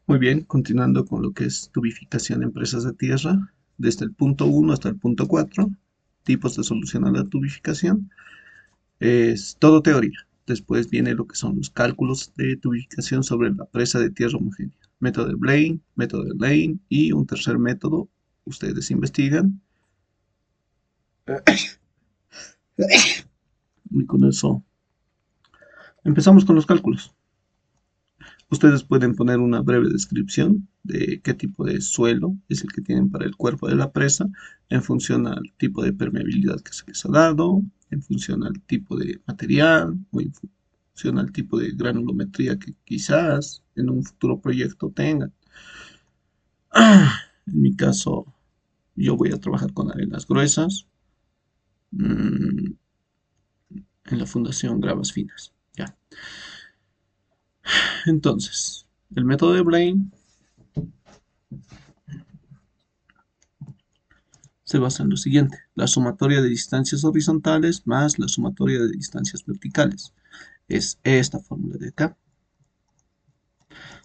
Muy bien, continuando con lo que es tubificación en presas de tierra, desde el punto 1 hasta el punto 4, tipos de solución a la tubificación, es todo teoría. Después viene lo que son los cálculos de tubificación sobre la presa de tierra homogénea, método de Blaine, método de Lane y un tercer método, ustedes investigan y con eso empezamos con los cálculos. Ustedes pueden poner una breve descripción de qué tipo de suelo es el que tienen para el cuerpo de la presa, en función al tipo de permeabilidad que se les ha dado, en función al tipo de material o en función al tipo de granulometría que quizás en un futuro proyecto tengan. En mi caso, yo voy a trabajar con arenas gruesas, en la fundación gravas finas. Ya. Entonces, el método de Blaine se basa en lo siguiente: la sumatoria de distancias horizontales más la sumatoria de distancias verticales. Es esta fórmula de acá.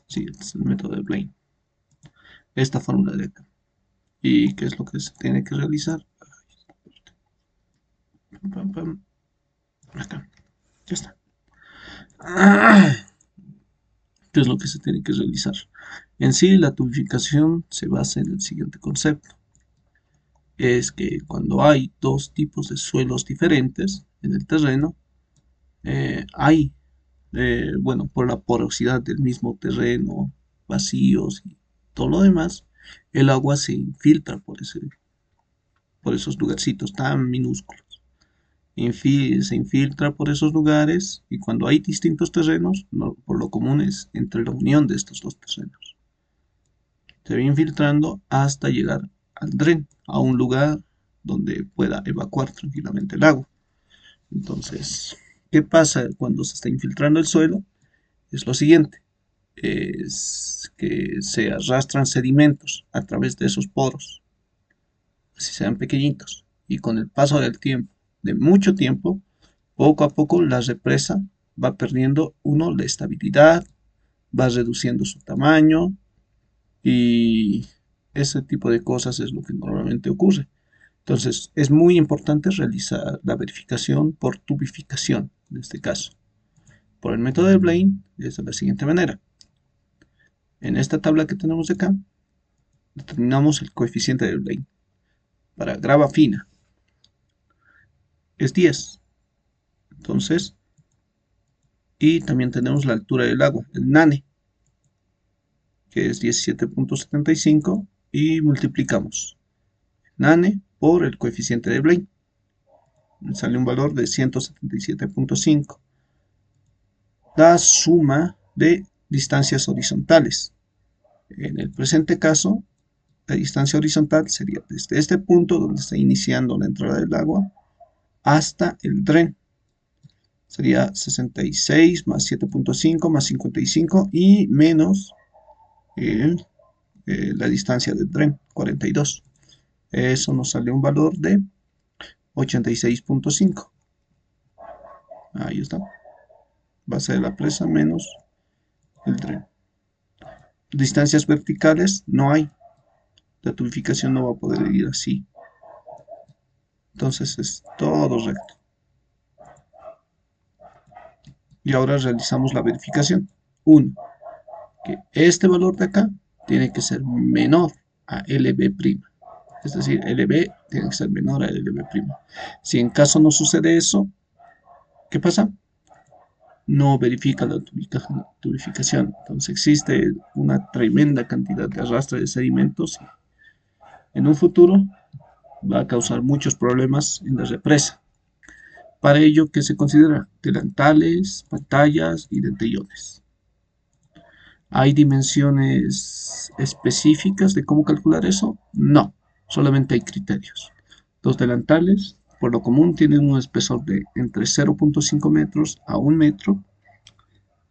Sí, este es el método de Blaine. Esta fórmula de acá. ¿Y qué es lo que se tiene que realizar? Pam, pam. Acá. Ya está. ¿Qué es lo que se tiene que realizar? En sí, la tubificación se basa en el siguiente concepto. Es que cuando hay dos tipos de suelos diferentes en el terreno, hay bueno, por la porosidad del mismo terreno, vacíos y todo lo demás, el agua se infiltra por esos lugarcitos tan minúsculos. Se infiltra por esos lugares y cuando hay distintos terrenos, por lo común es entre la unión de estos dos terrenos. Se va infiltrando hasta llegar al dren, a un lugar donde pueda evacuar tranquilamente el agua. Entonces, ¿qué pasa cuando se está infiltrando el suelo? Es lo siguiente: es que se arrastran sedimentos a través de esos poros, así sean pequeñitos, y con el paso del tiempo, de mucho tiempo, poco a poco la represa va perdiendo, uno, la estabilidad, va reduciendo su tamaño y ese tipo de cosas es lo que normalmente ocurre. Entonces, es muy importante realizar la verificación por tubificación, en este caso. Por el método de Blaine es de la siguiente manera. En esta tabla que tenemos acá, determinamos el coeficiente de Blaine. Para grava fina es 10. Entonces, y también tenemos la altura del agua, el NANE, que es 17.75, y multiplicamos NANE por el coeficiente de Blaine. Me sale un valor de 177.5. La suma de distancias horizontales. En el presente caso, la distancia horizontal sería desde este punto donde está iniciando la entrada del agua hasta el dren. Sería 66 más 7.5 más 55 y menos la distancia del dren, 42. Eso nos sale un valor de 86.5. Ahí está. Base de la presa menos el dren. Distancias verticales no hay. La tubificación no va a poder ir así. Entonces es todo recto. Y ahora realizamos la verificación. 1. Que este valor de acá tiene que ser menor a LB'. Es decir, LB tiene que ser menor a LB'. Si en caso no sucede eso, ¿qué pasa? No verifica la tubificación. Entonces existe una tremenda cantidad de arrastre de sedimentos y en un futuro va a causar muchos problemas en la represa. Para ello, ¿qué se considera? Delantales, pantallas y dentellones. ¿Hay dimensiones específicas de cómo calcular eso? No, solamente hay criterios. Los delantales, por lo común, tienen un espesor de entre 0.5 metros a 1 metro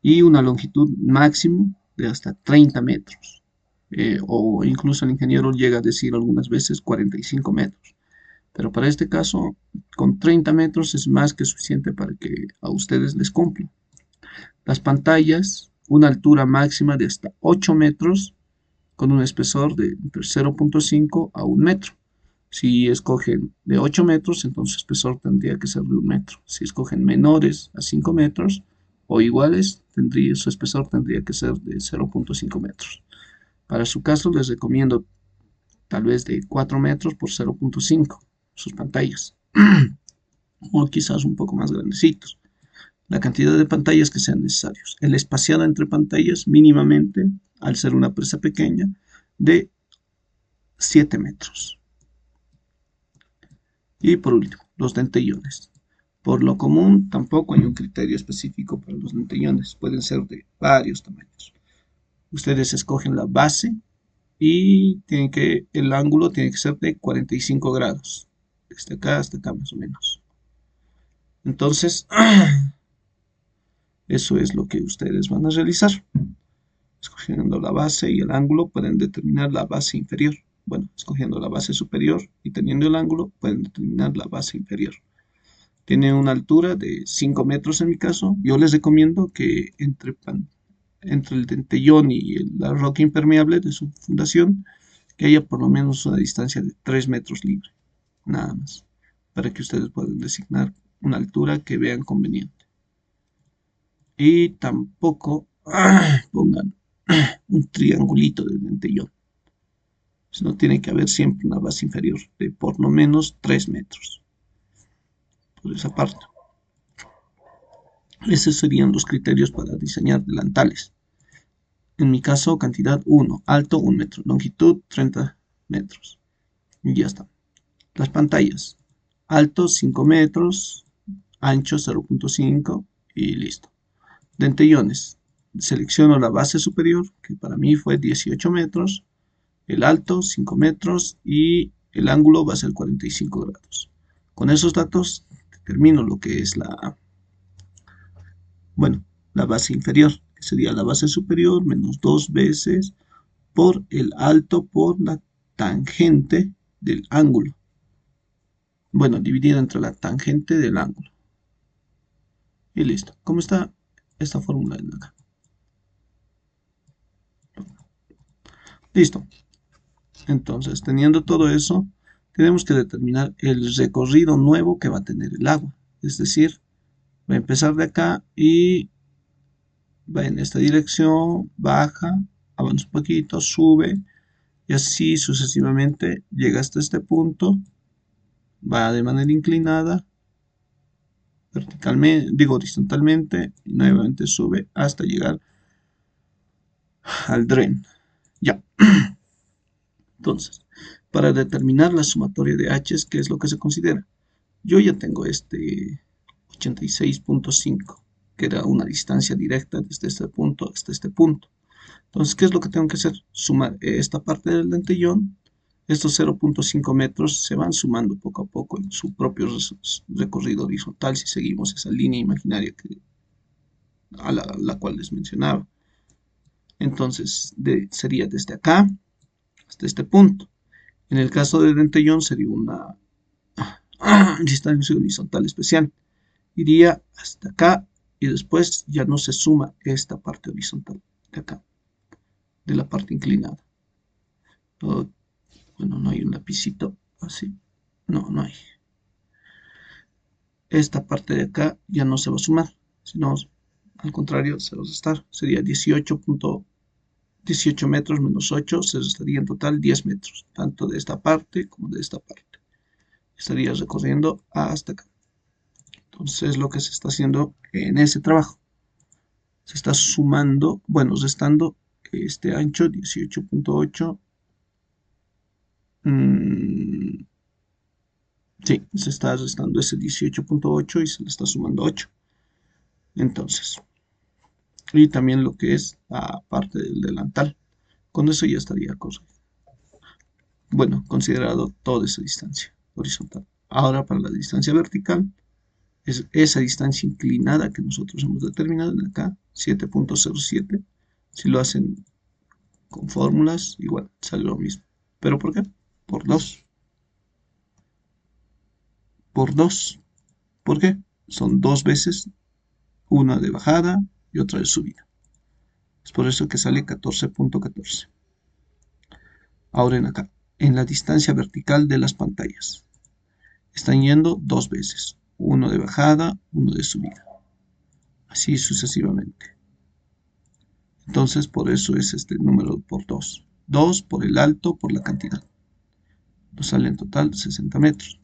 y una longitud máximo de hasta 30 metros. O incluso el ingeniero llega a decir algunas veces 45 metros. Pero para este caso, con 30 metros es más que suficiente para que a ustedes les cumpla. Las pantallas una altura máxima de hasta 8 metros con un espesor de entre 0.5 a 1 metro. Si escogen de 8 metros, entonces el espesor tendría que ser de 1 metro. Si escogen menores a 5 metros o iguales, su espesor tendría que ser de 0.5 metros. Para su caso, les recomiendo tal vez de 4 metros por 0.5 sus pantallas, o quizás un poco más grandecitos. La cantidad de pantallas que sean necesarios. El espaciado entre pantallas mínimamente, al ser una presa pequeña, de 7 metros. Y por último, los dentellones. Por lo común, tampoco hay un criterio específico para los dentellones. Pueden ser de varios tamaños. Ustedes escogen la base y el ángulo tiene que ser de 45 grados. Desde acá hasta acá más o menos. Entonces, eso es lo que ustedes van a realizar. Escogiendo la base y el ángulo pueden determinar la base inferior. Bueno, escogiendo la base superior y teniendo el ángulo pueden determinar la base inferior. Tiene una altura de 5 metros en mi caso. Yo les recomiendo que entre el dentellón y la roca impermeable de su fundación, que haya por lo menos una distancia de 3 metros libre, nada más, para que ustedes puedan designar una altura que vean conveniente. Y tampoco pongan un triangulito de dentellón, sino tiene que haber siempre una base inferior de por lo menos 3 metros, por esa parte. Esos serían los criterios para diseñar delantales. En mi caso, cantidad 1, alto 1 metro, longitud 30 metros. Y ya está. Las pantallas, alto 5 metros, ancho 0.5 y listo. Dentellones, selecciono la base superior, que para mí fue 18 metros, el alto 5 metros y el ángulo va a ser 45 grados. Con esos datos determino lo que es la base inferior, que sería la base superior menos 2 veces por el alto por la tangente del ángulo. Bueno, dividido entre la tangente del ángulo. Y listo. ¿Cómo está esta fórmula de acá? Listo. Entonces, teniendo todo eso, tenemos que determinar el recorrido nuevo que va a tener el agua. Es decir, va a empezar de acá y va en esta dirección, baja, avanza un poquito, sube y así sucesivamente llega hasta este punto, va de manera inclinada, verticalmente, digo horizontalmente, y nuevamente sube hasta llegar al dren. Ya. Entonces, para determinar la sumatoria de H, ¿qué es lo que se considera? Yo ya tengo este 86.5, que era una distancia directa desde este punto hasta este punto. Entonces, ¿qué es lo que tengo que hacer? Sumar esta parte del dentellón. Estos 0.5 metros se van sumando poco a poco en su propio recorrido horizontal si seguimos esa línea imaginaria a la cual les mencionaba. Entonces, sería desde acá hasta este punto. En el caso de dentellón sería una distancia horizontal especial. Iría hasta acá y después ya no se suma esta parte horizontal de acá, de la parte inclinada. Bueno, no hay un lapicito así. No, no hay. Esta parte de acá ya no se va a sumar, sino al contrario se va a restar. Sería 18 metros menos 8, se restaría en total 10 metros, tanto de esta parte como de esta parte. Estaría recorriendo hasta acá. Entonces lo que se está haciendo en ese trabajo, se está sumando, bueno, restando este ancho 18.8. Sí, se está restando ese 18.8 y se le está sumando 8. Entonces, y también lo que es la parte del delantal. Con eso ya estaría correcto. Bueno, considerado toda esa distancia horizontal. Ahora para la distancia vertical, es esa distancia inclinada que nosotros hemos determinado en acá, 7.07. Si lo hacen con fórmulas, igual sale lo mismo. ¿Pero por qué? Por 2. Por 2. ¿Por qué? Son 2 veces, una de bajada y otra de subida. Es por eso que sale 14.14. Ahora en la distancia vertical de las pantallas. Están yendo dos veces. Uno de bajada, uno de subida. Así sucesivamente. Entonces por eso es este número por 2. 2 por el alto por la cantidad. Nos sale en total 60 metros.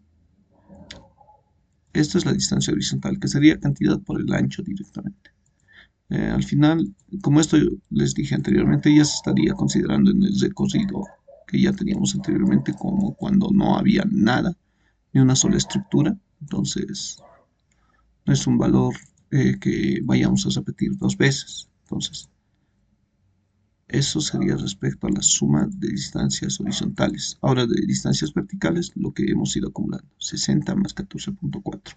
Esta es la distancia horizontal, que sería cantidad por el ancho directamente. Al final, como esto les dije anteriormente, ya se estaría considerando en el recorrido que ya teníamos anteriormente, como cuando no había nada, ni una sola estructura. Entonces, no es un valor que vayamos a repetir dos veces. Entonces, eso sería respecto a la suma de distancias horizontales. Ahora de distancias verticales, lo que hemos ido acumulando, 60 más 14.4.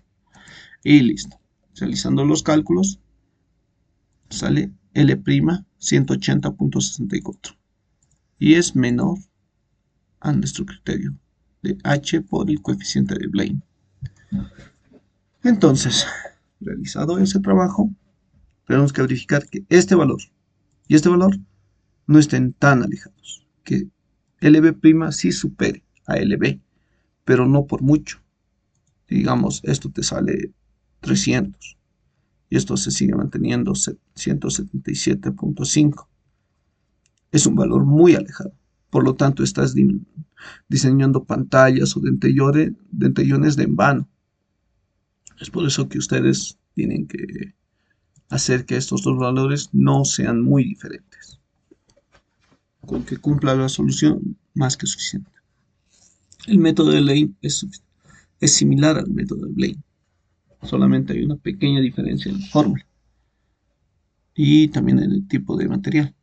Y listo. Realizando los cálculos, sale L' 180.64. Y es menor a nuestro criterio de H por el coeficiente de Blaine. Entonces, realizado ese trabajo, tenemos que verificar que este valor y este valor no estén tan alejados, que LB' sí supere a LB, pero no por mucho. Digamos, esto te sale 300 y esto se sigue manteniendo 177.5. Es un valor muy alejado. Por lo tanto, estás diseñando pantallas o dentellones de en vano. Es por eso que ustedes tienen que hacer que estos dos valores no sean muy diferentes. Con que cumpla la solución, más que suficiente. El método de Lane es similar al método de Blaine. Solamente hay una pequeña diferencia en la fórmula. Y también en el tipo de material.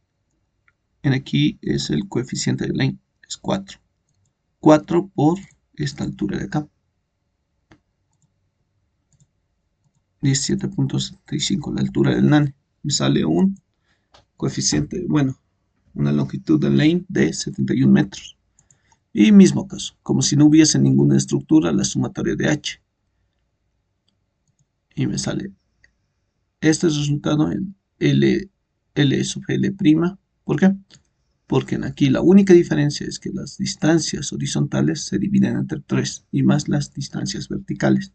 En aquí es el coeficiente de Lane, es 4. 4 por esta altura de acá. 17.75, la altura del NANE. Me sale un coeficiente, bueno, una longitud de Lane de 71 metros. Y mismo caso, como si no hubiese ninguna estructura, la sumatoria de H. Y me sale este resultado en L sub L'. ¿Por qué? Porque aquí la única diferencia es que las distancias horizontales se dividen entre 3 y más las distancias verticales.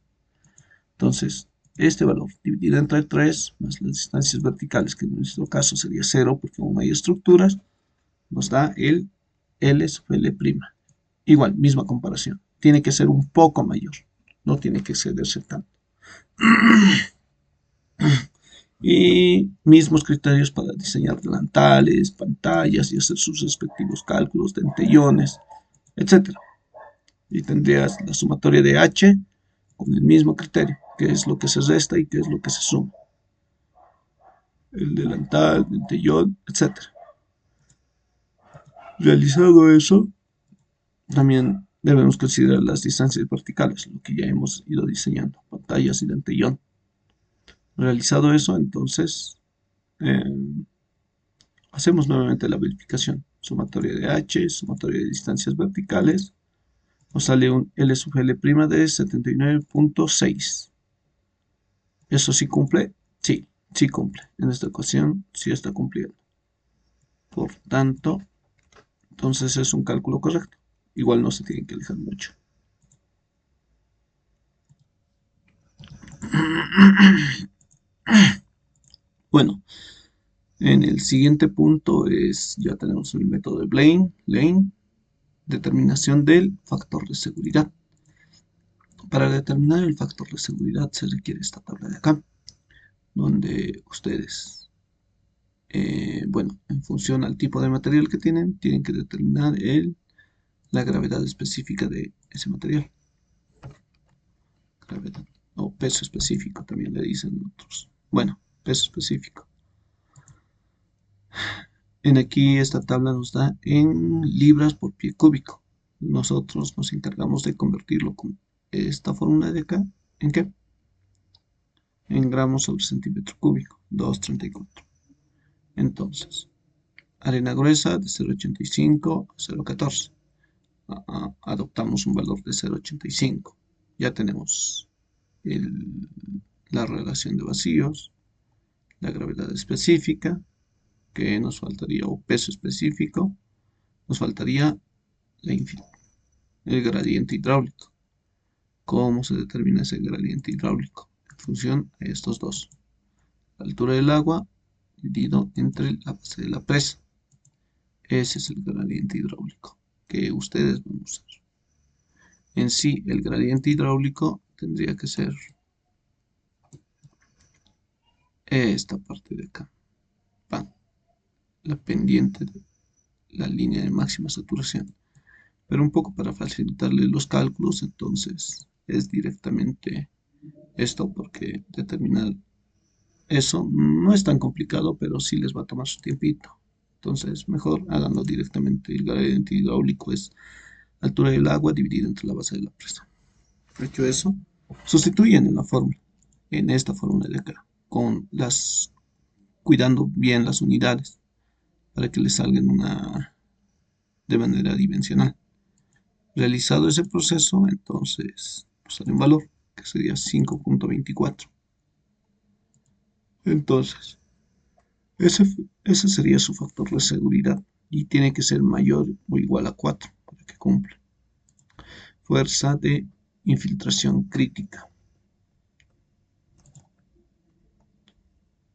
Entonces, este valor dividido entre 3 más las distancias verticales, que en nuestro caso sería 0 porque aún no hay estructuras, nos da el L sub L'. Igual, misma comparación. Tiene que ser un poco mayor, no tiene que excederse tanto. Y mismos criterios para diseñar delantales, pantallas y hacer sus respectivos cálculos, dentellones, etc. Y tendrías la sumatoria de H con el mismo criterio, que es lo que se resta y qué es lo que se suma. El delantal, dentellón, etc. Realizado eso, también debemos considerar las distancias verticales, lo que ya hemos ido diseñando, pantallas y dentellón. Realizado eso, entonces eh, hacemos nuevamente la verificación. Sumatoria de H, sumatoria de distancias verticales. Nos sale un L sub L' de 79.6. ¿Eso sí cumple? Sí, sí cumple. En esta ocasión sí está cumpliendo. Por tanto, entonces es un cálculo correcto. Igual no se tiene que alejar mucho. Bueno, en el siguiente punto ya tenemos el método de Lane, determinación del factor de seguridad. Para determinar el factor de seguridad se requiere esta tabla de acá, donde ustedes, bueno, en función al tipo de material que tienen que determinar la gravedad específica de ese material. Gravedad, o peso específico también le dicen otros. Bueno, peso específico. En aquí esta tabla nos da en libras por pie cúbico. Nosotros nos encargamos de convertirlo con esta fórmula de acá. ¿En qué? En gramos sobre centímetro cúbico, 234. Entonces, arena gruesa de 0,85 a 0,14. Adoptamos un valor de 0,85. Ya tenemos la relación de vacíos, la gravedad específica ¿Qué nos faltaría? O peso específico, nos faltaría el gradiente hidráulico. ¿Cómo se determina ese gradiente hidráulico? En función de estos dos. La altura del agua dividido entre la base de la presa. Ese es el gradiente hidráulico que ustedes van a usar. En sí, el gradiente hidráulico tendría que ser esta parte de acá. La pendiente de la línea de máxima saturación. Pero un poco para facilitarle los cálculos, entonces es directamente esto, porque determinar eso no es tan complicado, pero sí les va a tomar su tiempito. Entonces, mejor háganlo directamente. El gradiente hidráulico es altura del agua dividida entre la base de la presa. Hecho eso, sustituyen en la fórmula, en esta fórmula de acá, cuidando bien las unidades para que les salgan de manera dimensional. Realizado ese proceso, entonces nos sale un valor que sería 5.24. Entonces, ese, ese sería su factor de seguridad y tiene que ser mayor o igual a 4 para que cumpla. Fuerza de infiltración crítica.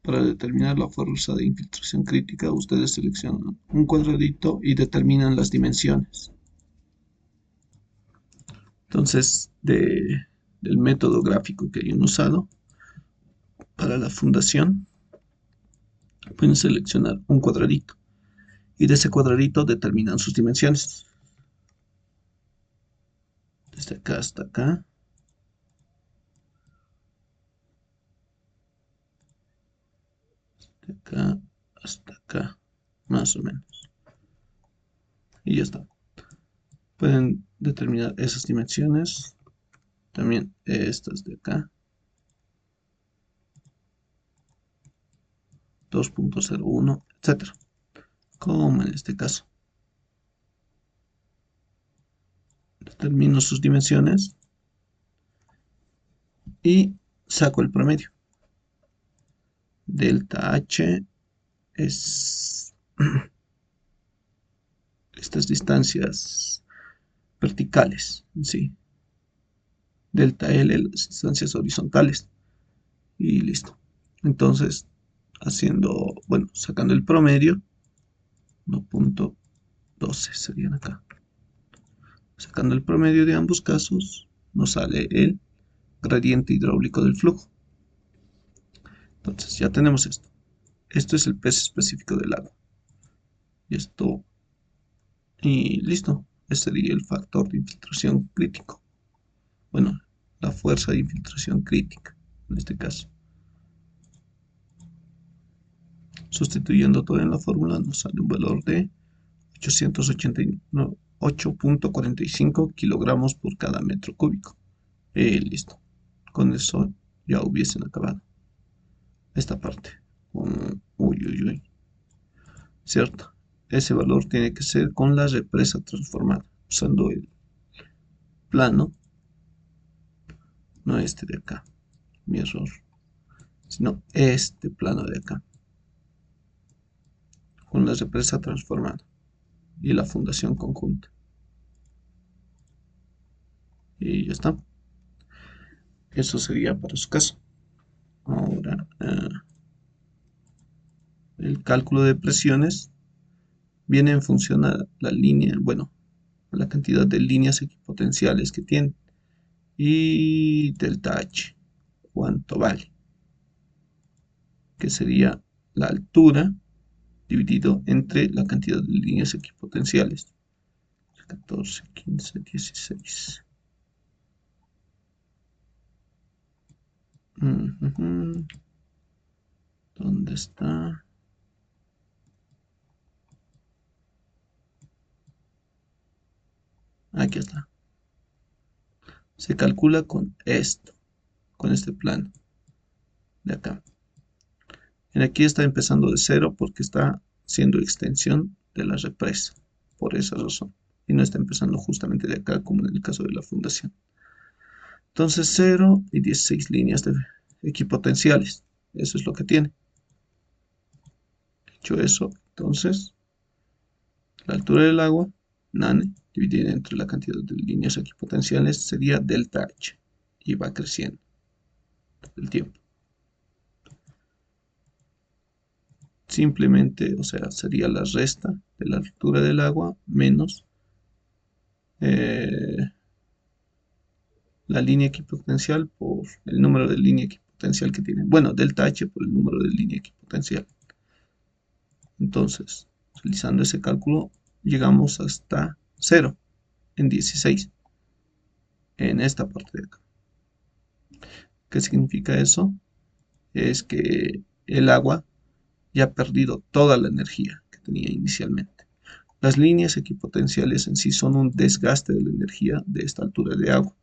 Para determinar la fuerza de infiltración crítica, ustedes seleccionan un cuadradito y determinan las dimensiones. Entonces, del método gráfico que hayan usado para la fundación, pueden seleccionar un cuadradito y de ese cuadradito determinan sus dimensiones. Desde acá hasta acá. De acá hasta acá, más o menos. Y ya está. Pueden determinar esas dimensiones. También estas de acá. 2.01, etcétera. Como en este caso. Determino sus dimensiones y saco el promedio. Delta H es estas distancias verticales en sí. Delta L las distancias horizontales. Y listo. Entonces, sacando el promedio, 1.12 serían acá. Sacando el promedio de ambos casos, nos sale el gradiente hidráulico del flujo. Entonces ya tenemos esto. Esto es el peso específico del agua. Y listo. Este sería el factor de infiltración crítico. Bueno, la fuerza de infiltración crítica, en este caso. Sustituyendo todo en la fórmula nos sale un valor de 8.45 kilogramos por cada metro cúbico. Listo. Con eso ya hubiesen acabado esta parte. Uy, uy, uy. ¿Cierto? Ese valor tiene que ser con la represa transformada, usando el plano, no este de acá, mi error, sino este plano de acá, con la represa transformada y la fundación conjunta. Y ya está. Eso sería para su caso. Ahora, el cálculo de presiones viene en función a la línea, bueno, a la cantidad de líneas equipotenciales que tiene. Y delta H, ¿cuánto vale? Que sería la altura dividido entre la cantidad de líneas equipotenciales. 14, 15, 16. ¿Dónde está? Aquí está. Se calcula con esto, con este plano de acá. En aquí está empezando de cero porque está siendo extensión de la represa, por esa razón. Y no está empezando justamente de acá como en el caso de la fundación. Entonces 0 y 16 líneas de equipotenciales. Eso es lo que tiene. Hecho eso, entonces la altura del agua, nane, dividida entre la cantidad de líneas equipotenciales, sería delta H. Y va creciendo el tiempo. Simplemente, o sea, sería la resta de la altura del agua menos eh, la línea equipotencial por el número de línea equipotencial que tiene. Bueno, delta H por el número de línea equipotencial. Entonces, realizando ese cálculo, llegamos hasta 0 en 16 en esta parte de acá. ¿Qué significa eso? Es que el agua ya ha perdido toda la energía que tenía inicialmente. Las líneas equipotenciales en sí son un desgaste de la energía de esta altura de agua.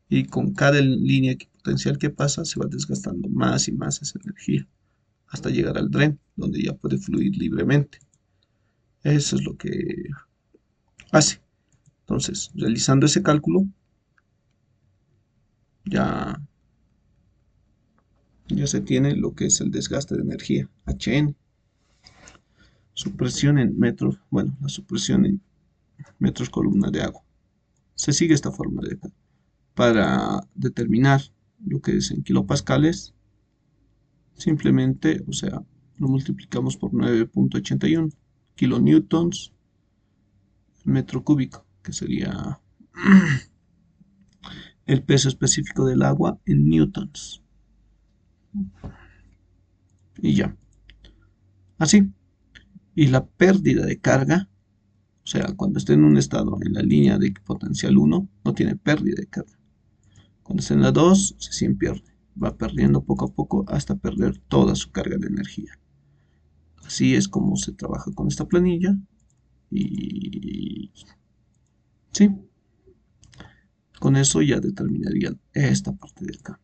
Y con cada línea equipotencial que pasa se va desgastando más y más esa energía hasta llegar al dren, donde ya puede fluir libremente. Eso es lo que hace. Entonces, realizando ese cálculo, ya, ya se tiene lo que es el desgaste de energía, Hn. Supresión en metros, bueno, la supresión en metros columna de agua. Se sigue esta forma de acá. Para determinar lo que es en kilopascales, simplemente, o sea, lo multiplicamos por 9.81 kilonewtons metro cúbico, que sería el peso específico del agua en newtons. Y ya. Así. Y la pérdida de carga, o sea, cuando esté en un estado en la línea de potencial 1, no tiene pérdida de carga. Cuando esté en la 2, se sí pierde. Va perdiendo poco a poco hasta perder toda su carga de energía. Así es como se trabaja con esta planilla. Y sí, con eso ya determinarían esta parte de acá.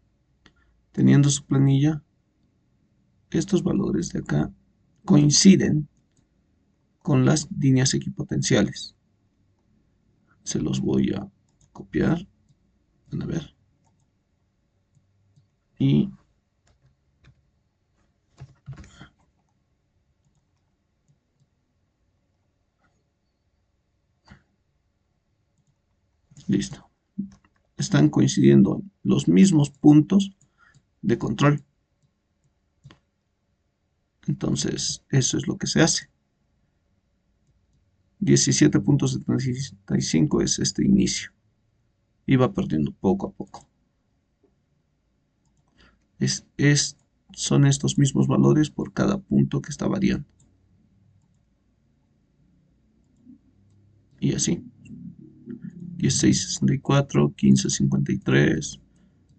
Teniendo su planilla, estos valores de acá coinciden con las líneas equipotenciales. Se los voy a copiar. A ver. Y listo. Están coincidiendo los mismos puntos de control. Entonces, eso es lo que se hace. 17.75 es este inicio. Y va perdiendo poco a poco. Son estos mismos valores por cada punto que está variando. Y así. 16.64, 15.53,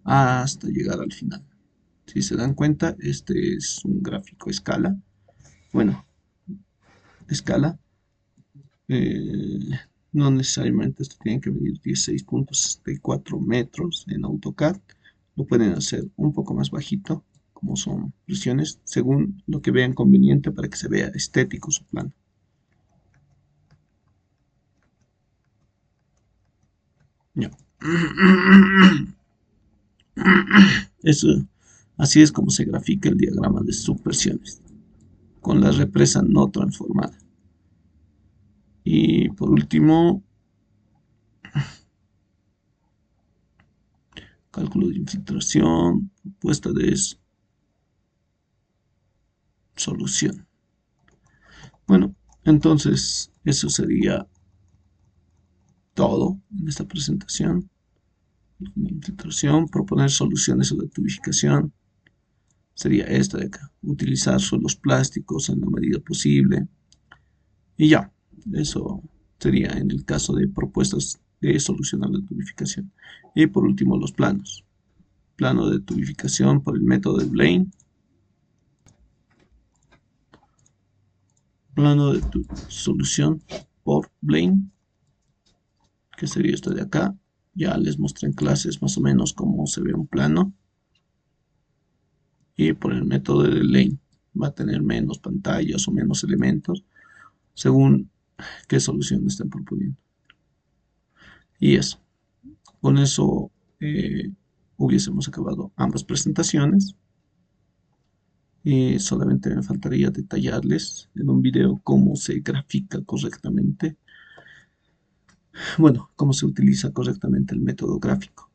hasta llegar al final. Si se dan cuenta, este es un gráfico escala. Bueno, escala. No necesariamente esto tiene que medir 16.64 metros en AutoCAD. Lo pueden hacer un poco más bajito, como son presiones, según lo que vean conveniente para que se vea estético su plano. Ya. Eso, así es como se grafica el diagrama de subpresiones, con la represa no transformada. Y por último, cálculo de infiltración, propuesta de solución. Bueno, entonces eso sería todo en esta presentación. Infiltración, proponer soluciones a la tubificación. Sería esta de acá. Utilizar suelos plásticos en la medida posible. Y ya, eso sería en el caso de propuestas de solución a la tubificación. Y por último, los planos. Plano de tubificación por el método de Blaine. Plano de solución por Blaine, que sería esto de acá. Ya les mostré en clases más o menos cómo se ve un plano. Y por el método de Lane va a tener menos pantallas o menos elementos según qué solución estén proponiendo. Y eso, con eso hubiésemos acabado ambas presentaciones. Solamente me faltaría detallarles en un video cómo se grafica correctamente, bueno, cómo se utiliza correctamente el método gráfico.